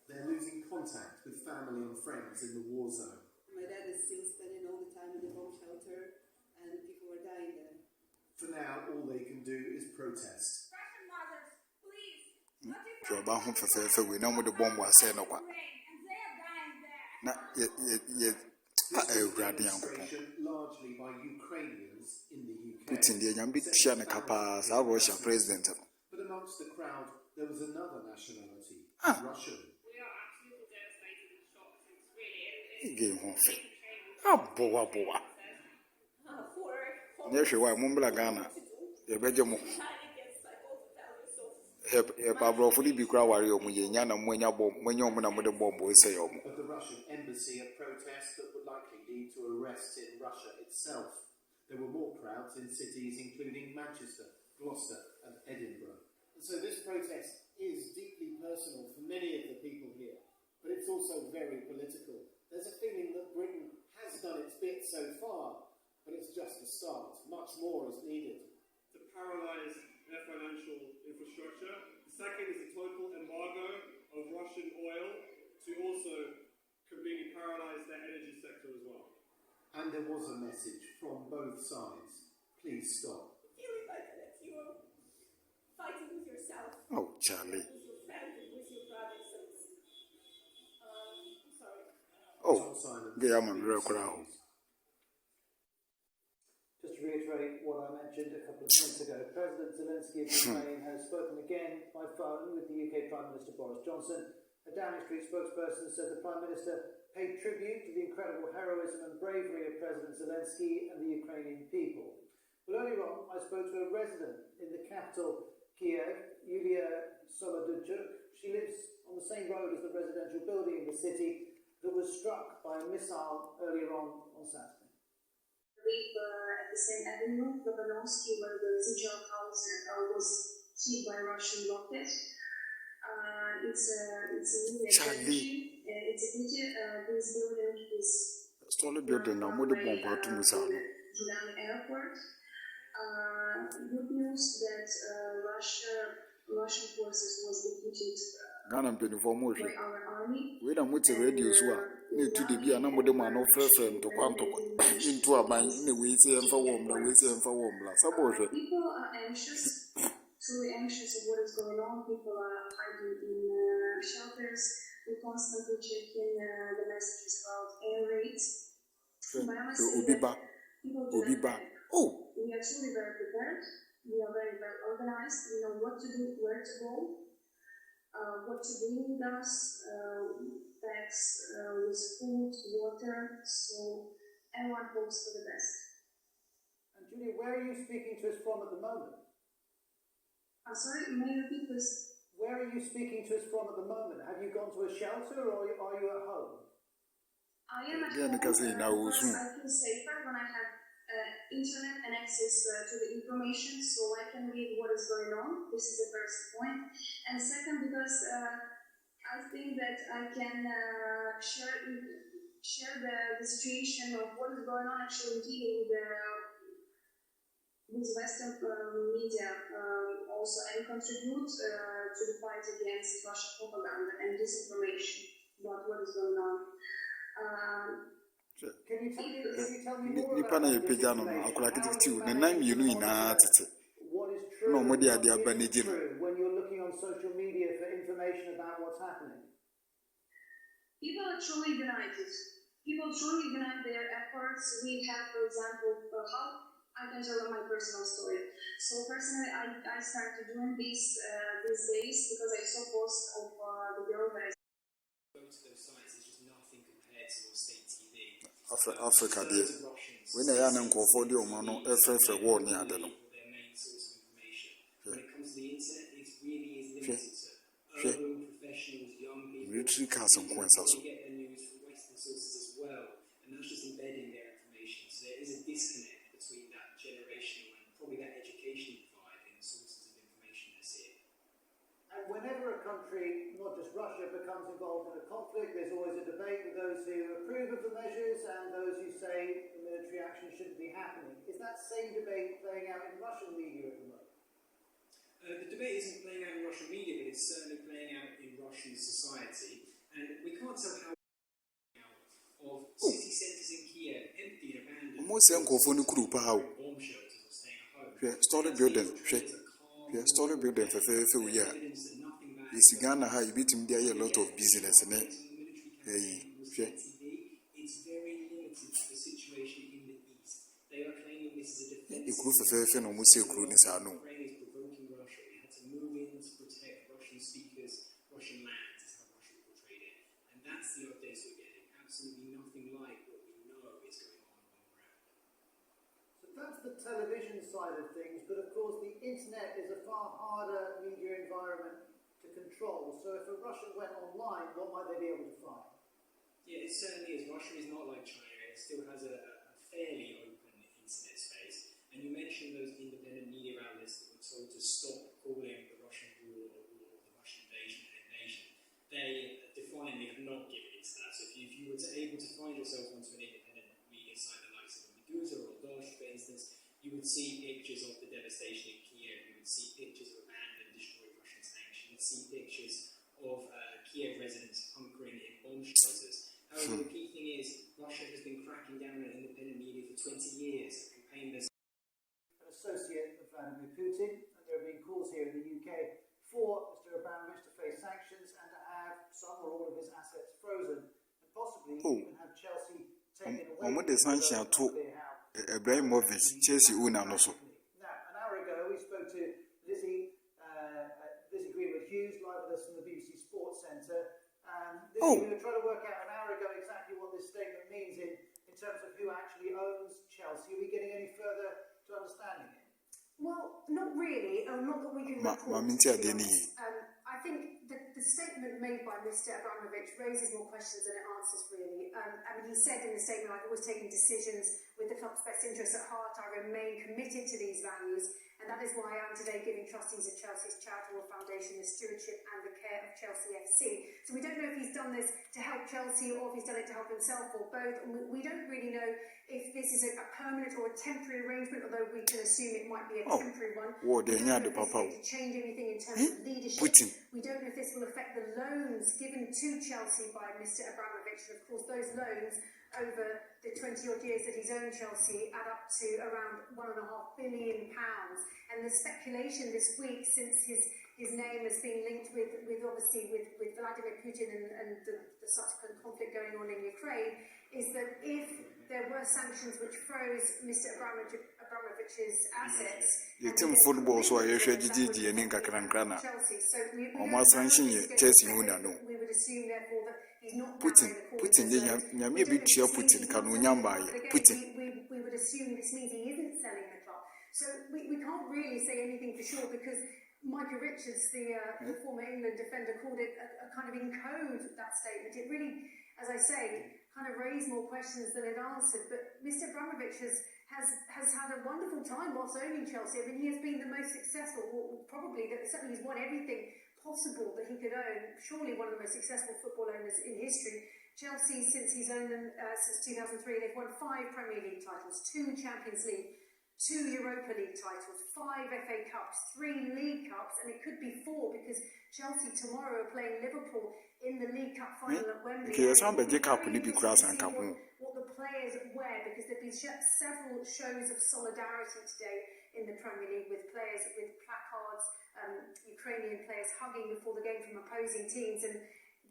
They're losing contact with family and friends in the war zone. My dad is still spending all the time in the bomb shelter, and people are dying there. For now, all they can do is protest. Russian mothers, please. Demonstration largely by Ukrainians in the UK. But amongst the crowd, there was another nationality, Russian. We are absolutely devastated and shocked. It's really But the Russian embassy, a protest that would likely lead to arrests in Russia itself. There were more crowds in cities including Manchester, Gloucester and Edinburgh. And so this protest is deeply personal for many of the people here, but it's also very political. There's a feeling that Britain has done its bit so far, but it's just the start. Much more is needed. To paralyze their financial infrastructure. The second is a total embargo of Russian oil to also completely paralyze their energy sector as well. And there was a message from both sides. Please stop. feeling like that you're fighting with yourself. Oh, Charlie. With your friends and with your brothers. I'm sorry. Oh, yeah, I'm a real crowd. Just to reiterate what I mentioned a couple of minutes ago, President Zelensky of Ukraine has spoken again by phone with the UK Prime Minister Boris Johnson. A Downing Street spokesperson said the Prime Minister paid tribute to the incredible heroism and bravery of President Zelensky and the Ukrainian people. Well, earlier on, I spoke to a resident in the capital, Kiev, Yulia Solodudchuk. She lives on the same road as the residential building in the city that was struck by a missile earlier on Saturday. Live at the same avenue, Lobanovsky, where the residential house was hit by Russian rocket. It's a really tragedy. It's a pity. This building is Julian Airport. Good news that Russian forces was defeated by our army. We don't want to radio so. Need to be an ammo man of first to quantum into a mine in the way and for warm, the way and for warm. People are anxious, truly anxious of what is going on. People are hiding in shelters. We constantly check in the messages about air raids. But I must say that people do not panic. We are truly very prepared. We are very well organized. We know what to do, where to go, what to bring with us, bags with food, water. So everyone hopes for the best. And Julia, where are you speaking to us from at the moment? I'm sorry, may you repeat this? Where are you speaking to us from at the moment? Have you gone to a shelter or are you at home? I am at home because I feel safer when I have internet and access to the information, so I can read what is going on. This is the first point. And second, because I think that I can share the situation of what is going on actually in TV with Western media also, and contribute to the fight against Russian propaganda and disinformation about what is going on. Can you tell me more about what is true when you're looking on social media for information about what's happening? People are truly united. People truly unite their efforts. We have, for example, how I can tell you my personal story. So personally, I started doing this these days because I saw posts of the girl that I go to those sites is just nothing compared to state TV. Africa, dear. When I am in Confordio, Mano, every war near them. Their main source of information. When it comes to the internet, it really is limited to urban professionals, young people. Military cars and coins also. They get their news from Western sources as well, and that's just embedding their information. So there is a disconnect between that generational and probably that education divide in the sources of information that's here. And whenever a country, not just Russia, becomes involved in a conflict, there's always a debate with those who approve of the measures and those who say the military action shouldn't be happening. Is that same debate playing out in Russian media at the moment? The debate isn't playing out in Russian media, but it's certainly playing out in Russian society. can't tell how of city centres in Kiev empty and abandoned. Almost saying Kofoni Krupa how. Bomb shelters or staying at home. Story building. Story building for we are. Is Ghana how you beat him there a lot of business in it. It's very limited to the situation in the east. They are claiming this is a defense. You could for almost say Krunis are no. Ukraine is provoking Russia. We had to move in to protect Russian speakers, Russian lands is how Russia portrayed it. And that's the updates we're getting. Absolutely nothing like what we know is going on the ground. So that's the television side of things, but of course the internet is a far harder media environment to control. So if a Russian went online, what might they be able to find? Yeah, it certainly is. Russia is not like China. It still has a fairly open internet space. And you mentioned those independent media outlets that were told to stop calling the Russian war or the Russian invasion an invasion. They defiantly have not given into that. So if you were able to find yourself onto an independent media site, the likes of Medusa or Dosh, for instance, you would see pictures of the devastation in Kiev. You would see pictures of abandoned, destroyed Russian tanks. You would see pictures of Kiev residents hunkering in bomb shelters. However, the key thing is Russia has been cracking down on independent media for 20 years and paying this. An associate of Vladimir Putin, and there have been calls here in the UK for Mr. Abramovich to face sanctions and to have some or all of his assets frozen, and possibly even have Chelsea taken away. The sanction to Abramovich, Chelsea owner also. Now, an hour ago, we spoke to Lizzie Greenwood-Hughes, live with us from the BBC Sports Centre. We were trying to work out an hour ago exactly what this statement means in terms of who actually owns Chelsea. Are we getting any further to understanding it? Well, not really, not that we can report. I think the statement made by Mr. Abramovich raises more questions than it answers, really. He said in the statement, I've always taken decisions with the club's best interests at heart. I remain committed to these values, and that is why I am today giving trustees of Chelsea's charitable foundation the stewardship and the care of Chelsea FC. So we don't know if he's done this to help Chelsea or if he's done it to help himself or both. And we don't really know if this is a permanent or a temporary arrangement, although we can assume it might be a temporary one. We don't know if this is going to change anything in terms of leadership. We don't know if this will affect the loans given to Chelsea by Mr. Abramovich. And of course, those loans over the 20-odd years that he's owned Chelsea add up to around £1.5 billion. And the speculation this week, since his name has been linked with Vladimir Putin and the subsequent conflict going on in Ukraine, is that if there were sanctions which froze Mr. Abramovich's assets, football so I should Chelsea, so we would assume therefore that he's not Putin maybe Putin can we would assume this means he isn't selling the club. So we can't really say anything for sure, because Micah Richards, the former England defender, called it a kind of encode, that statement. It really, as I say, kind of raised more questions than it answered. But Mr. Abramovich has had a wonderful time whilst owning Chelsea. I mean, he has been the most successful, certainly he's won everything possible that he could own. Surely one of the most successful football owners in history. Chelsea, since he's owned them since 2003, they've won 5 Premier League titles, 2 Champions League, 2 Europa League titles, 5 FA Cups, 3 League Cups, and it could be 4 because Chelsea tomorrow are playing Liverpool in the League Cup final at Wembley. What the players wear, because there have been several shows of solidarity today in the Premier League with players with placards, Ukrainian players hugging before the game from opposing teams. And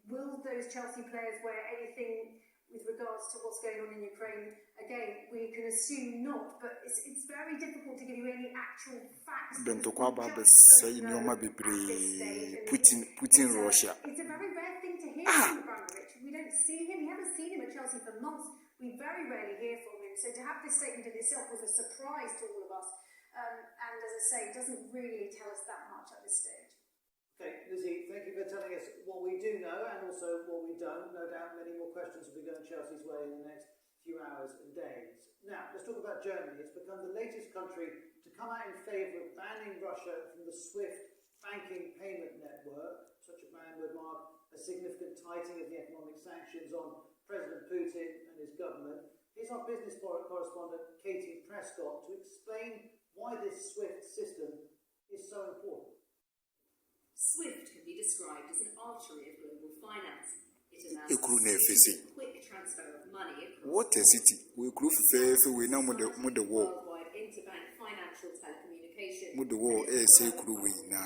will those Chelsea players wear anything with regards to what's going on in Ukraine? Again, we can assume not, but it's very difficult to give you any actual facts. Putin Russia. It's a very rare thing to hear from Abramovich. We don't see him. We haven't seen him at Chelsea for months. We very rarely hear from him. So to have this statement in itself was a surprise to all of us. And as I say, it doesn't really tell us that much at this stage. Okay, Lizzie, thank you for telling us what we do know and also what we don't. No doubt many more questions will be going Chelsea's way in the next few hours and days. Now, let's talk about Germany. It's become the latest country to come out in favour of banning Russia from the SWIFT banking payment network. Such a ban would mark a significant tightening of the economic sanctions on President Putin and his government. Here's our business correspondent, Katie Prescott, to explain why this SWIFT system is so important. SWIFT can be described as an artery of global finance. It ekuru na efesi. Quick transfer of money across What a city. We ekuru fefefe we na mo de wall. worldwide interbank financial telecommunications. Mo de wall say ekuru we na